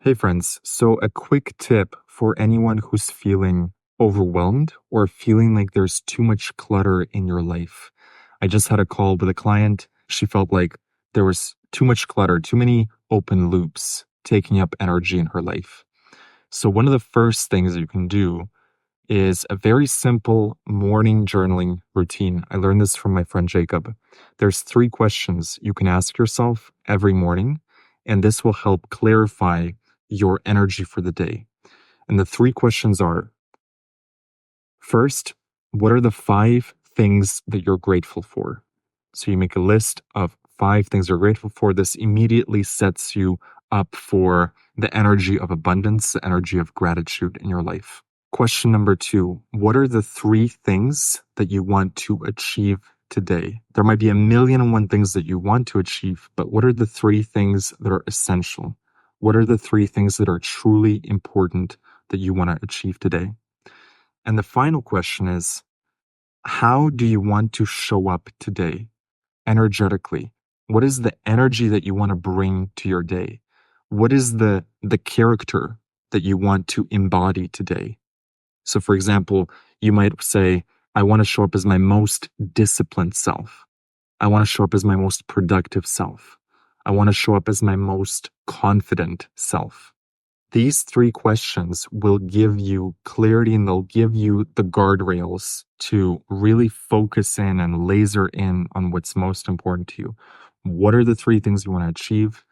Hey friends, so a quick tip for anyone who's feeling overwhelmed or feeling like there's too much clutter in your life. I just had a call with a client. She felt like there was too much clutter, too many open loops taking up energy in her life. So one of the first things you can do is a very simple morning journaling routine. I learned this from my friend Jacob. There's 3 questions you can ask yourself every morning, and this will help clarify your energy for the day. And the 3 questions are: first, what are the 5 things that you're grateful for? So you make a list of 5 things you're grateful for. This immediately sets you up for the energy of abundance, the energy of gratitude in your life. Question number 2, what are the 3 things that you want to achieve today? There might be a million and one things that you want to achieve, but what are the 3 things that are essential? What are the 3 things that are truly important that you want to achieve today? And the final question is, how do you want to show up today energetically? What is the energy that you want to bring to your day? What is the character that you want to embody today? So for example, you might say, I want to show up as my most disciplined self. I want to show up as my most productive self. I want to show up as my most confident self. These 3 questions will give you clarity, and they'll give you the guardrails to really focus in and laser in on what's most important to you. What are the 3 things you want to achieve?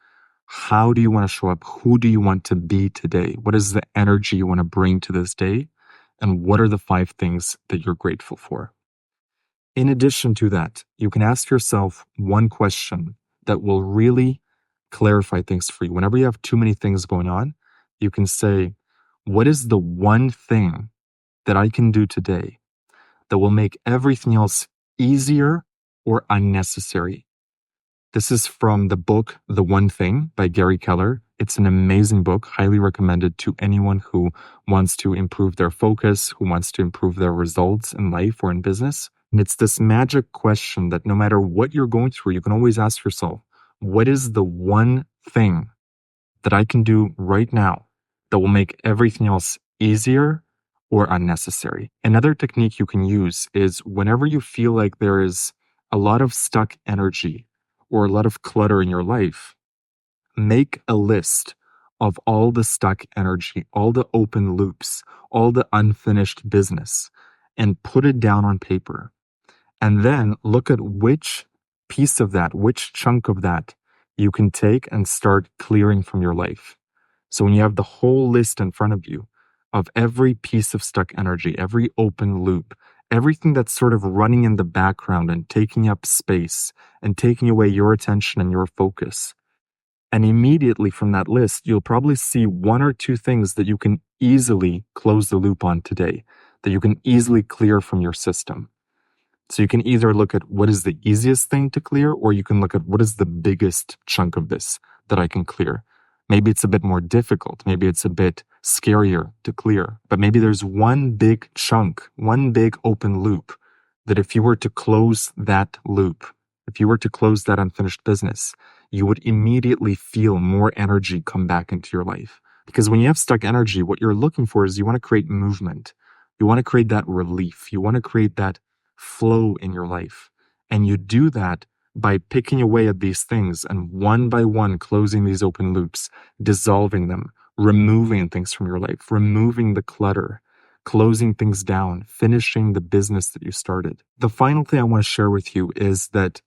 How do you want to show up? Who do you want to be today? What is the energy you want to bring to this day? And what are the 5 things that you're grateful for? In addition to that, you can ask yourself one question that will really clarify things for you. Whenever you have too many things going on, you can say, what is the one thing that I can do today that will make everything else easier or unnecessary? This is from the book, The One Thing by Gary Keller. It's an amazing book, highly recommended to anyone who wants to improve their focus, who wants to improve their results in life or in business. And it's this magic question that no matter what you're going through, you can always ask yourself, what is the one thing that I can do right now that will make everything else easier or unnecessary? Another technique you can use is whenever you feel like there is a lot of stuck energy or a lot of clutter in your life, make a list of all the stuck energy, all the open loops, all the unfinished business, and put it down on paper. And then look at which piece of that, which chunk of that you can take and start clearing from your life. So when you have the whole list in front of you of every piece of stuck energy, every open loop, everything that's sort of running in the background and taking up space and taking away your attention and your focus. And immediately from that list, you'll probably see 1 or 2 things that you can easily close the loop on today, that you can easily clear from your system. So you can either look at what is the easiest thing to clear, or you can look at what is the biggest chunk of this that I can clear. Maybe it's a bit more difficult. Maybe it's a bit scarier to clear, but maybe there's one big chunk, one big open loop that if you were to close that loop, if you were to close that unfinished business, you would immediately feel more energy come back into your life. Because when you have stuck energy, what you're looking for is you want to create movement. You want to create that relief. You want to create that flow in your life. And you do that by picking away at these things and one by one closing these open loops, dissolving them, removing things from your life, removing the clutter, closing things down, finishing the business that you started. The final thing I want to share with you is that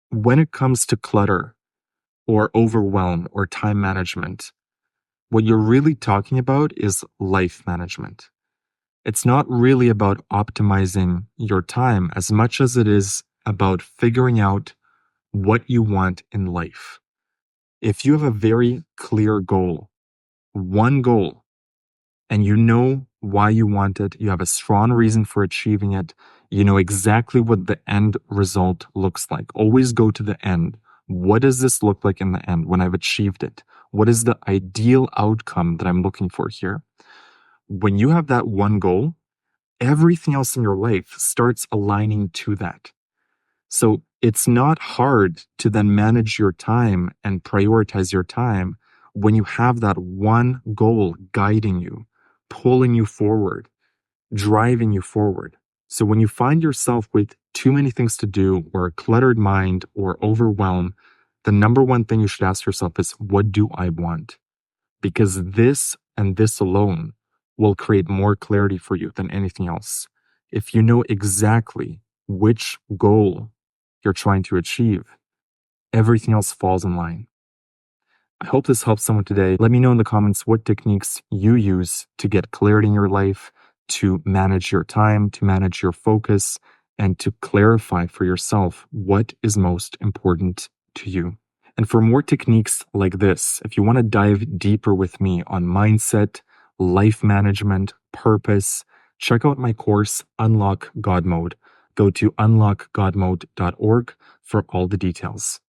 when it comes to clutter or overwhelm or time management, what you're really talking about is life management. It's not really about optimizing your time as much as it is about figuring out what you want in life. If you have a very clear goal, one goal, and you know why you want it, you have a strong reason for achieving it, you know exactly what the end result looks like. Always go to the end. What does this look like in the end when I've achieved it? What is the ideal outcome that I'm looking for here? When you have that one goal, everything else in your life starts aligning to that. So it's not hard to then manage your time and prioritize your time when you have that one goal guiding you, pulling you forward, driving you forward. So when you find yourself with too many things to do or a cluttered mind or overwhelm, the number one thing you should ask yourself is, what do I want? Because this and this alone will create more clarity for you than anything else. If you know exactly which goal you're trying to achieve, everything else falls in line. I hope this helps someone today. Let me know in the comments what techniques you use to get clarity in your life, to manage your time, to manage your focus, and to clarify for yourself what is most important to you. And for more techniques like this, if you want to dive deeper with me on mindset, life management, purpose, check out my course, Unlock God Mode. Go to unlockgodmode.org for all the details.